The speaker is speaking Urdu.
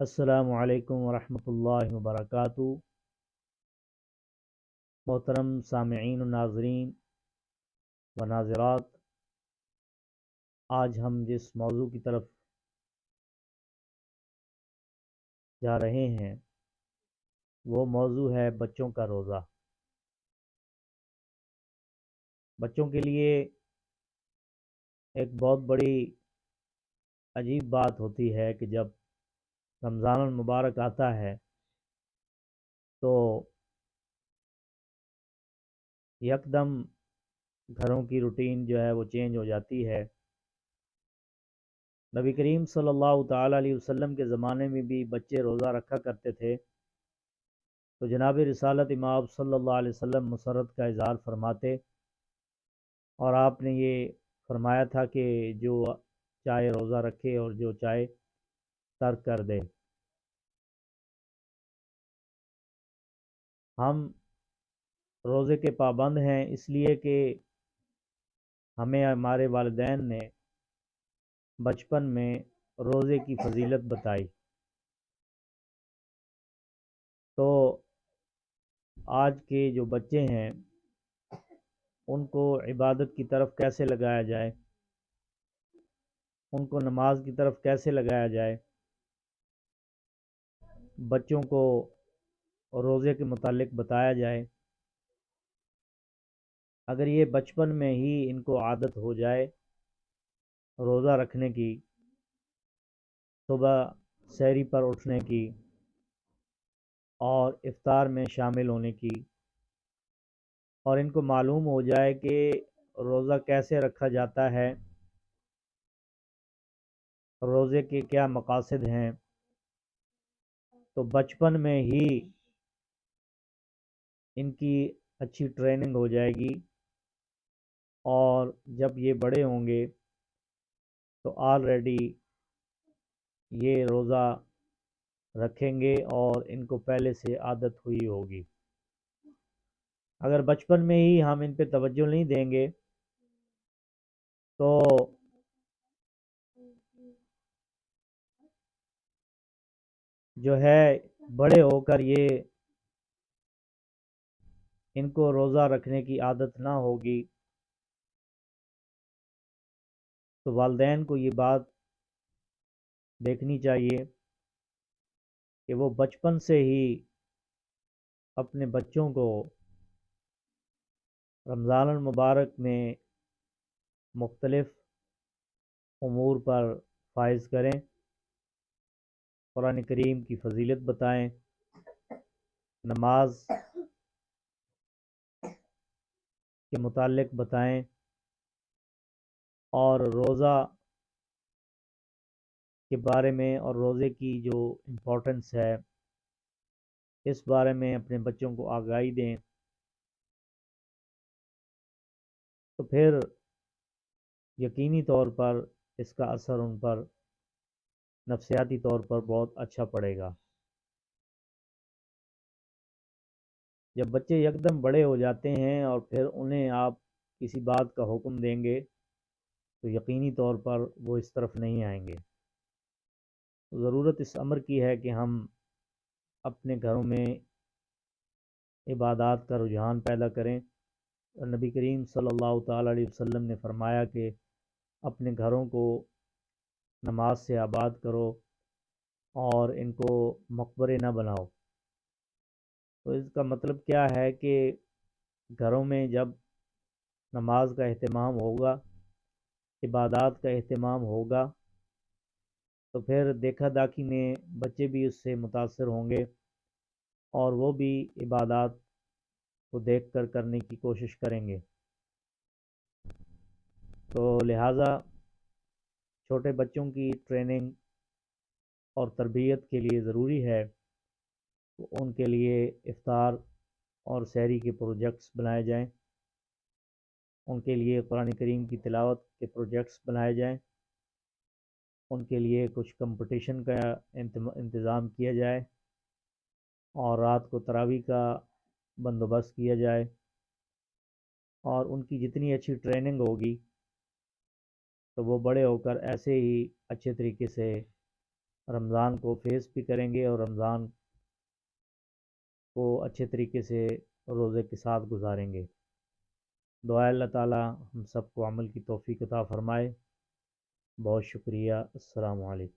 السلام علیکم ورحمۃ اللہ وبرکاتہ۔ محترم سامعین و ناظرین و ناظرات، آج ہم جس موضوع کی طرف جا رہے ہیں وہ موضوع ہے بچوں کا روزہ۔ بچوں کے لیے ایک بہت بڑی عجیب بات ہوتی ہے کہ جب رمضان المبارک آتا ہے تو یکدم گھروں کی روٹین جو ہے وہ چینج ہو جاتی ہے۔ نبی کریم صلی اللہ تعالیٰ علیہ وسلم کے زمانے میں بھی بچے روزہ رکھا کرتے تھے، تو جناب رسالت امام صلی اللہ علیہ وسلم مسرت کا اظہار فرماتے، اور آپ نے یہ فرمایا تھا کہ جو چاہے روزہ رکھے اور جو چاہے ترک کر دے۔ ہم روزے کے پابند ہیں اس لیے کہ ہمیں ہمارے والدین نے بچپن میں روزے کی فضیلت بتائی۔ تو آج کے جو بچے ہیں ان کو عبادت کی طرف کیسے لگایا جائے، ان کو نماز کی طرف کیسے لگایا جائے، بچوں کو روزے کے متعلق بتایا جائے۔ اگر یہ بچپن میں ہی ان کو عادت ہو جائے روزہ رکھنے کی، صبح سحری پر اٹھنے کی اور افطار میں شامل ہونے کی، اور ان کو معلوم ہو جائے کہ روزہ کیسے رکھا جاتا ہے، روزے کے کیا مقاصد ہیں، تو بچپن میں ہی ان کی اچھی ٹریننگ ہو جائے گی، اور جب یہ بڑے ہوں گے تو آلریڈی یہ روزہ رکھیں گے اور ان کو پہلے سے عادت ہوئی ہوگی۔ اگر بچپن میں ہی ہم ان پہ توجہ نہیں دیں گے تو جو ہے بڑے ہو کر یہ ان کو روزہ رکھنے کی عادت نہ ہوگی، تو والدین کو یہ بات دیکھنی چاہیے کہ وہ بچپن سے ہی اپنے بچوں کو رمضان المبارک میں مختلف امور پر فائز کریں، قرآن کریم کی فضیلت بتائیں، نماز کے متعلق بتائیں، اور روزہ کے بارے میں اور روزے کی جو امپورٹنس ہے اس بارے میں اپنے بچوں کو آگاہی دیں، تو پھر یقینی طور پر اس کا اثر ان پر نفسیاتی طور پر بہت اچھا پڑے گا۔ جب بچے یکدم بڑے ہو جاتے ہیں اور پھر انہیں آپ کسی بات کا حکم دیں گے تو یقینی طور پر وہ اس طرف نہیں آئیں گے۔ ضرورت اس امر کی ہے کہ ہم اپنے گھروں میں عبادات کا رجحان پیدا کریں، اور نبی کریم صلی اللہ تعالیٰ علیہ وسلم نے فرمایا کہ اپنے گھروں کو نماز سے آباد کرو اور ان کو مقبرے نہ بناؤ۔ تو اس کا مطلب کیا ہے کہ گھروں میں جب نماز کا اہتمام ہوگا، عبادات کا اہتمام ہوگا، تو پھر دیکھا داکھی میں بچے بھی اس سے متاثر ہوں گے اور وہ بھی عبادات کو دیکھ کر کرنے کی کوشش کریں گے۔ تو لہٰذا چھوٹے بچوں کی ٹریننگ اور تربیت کے لیے ضروری ہے کہ ان کے لیے افطار اور سحری کے پروجیکٹس بنائے جائیں، ان کے لیے قرآن کریم کی تلاوت کے پروجیکٹس بنائے جائیں، ان کے لیے کچھ کمپٹیشن کا انتظام کیا جائے، اور رات کو تراویح کا بندوبست کیا جائے، اور ان کی جتنی اچھی ٹریننگ ہوگی تو وہ بڑے ہو کر ایسے ہی اچھے طریقے سے رمضان کو فیس بھی کریں گے اور رمضان کو اچھے طریقے سے روزے کے ساتھ گزاریں گے۔ دعا اللہ تعالی ہم سب کو عمل کی توفیق عطا فرمائے۔ بہت شکریہ، السلام علیکم۔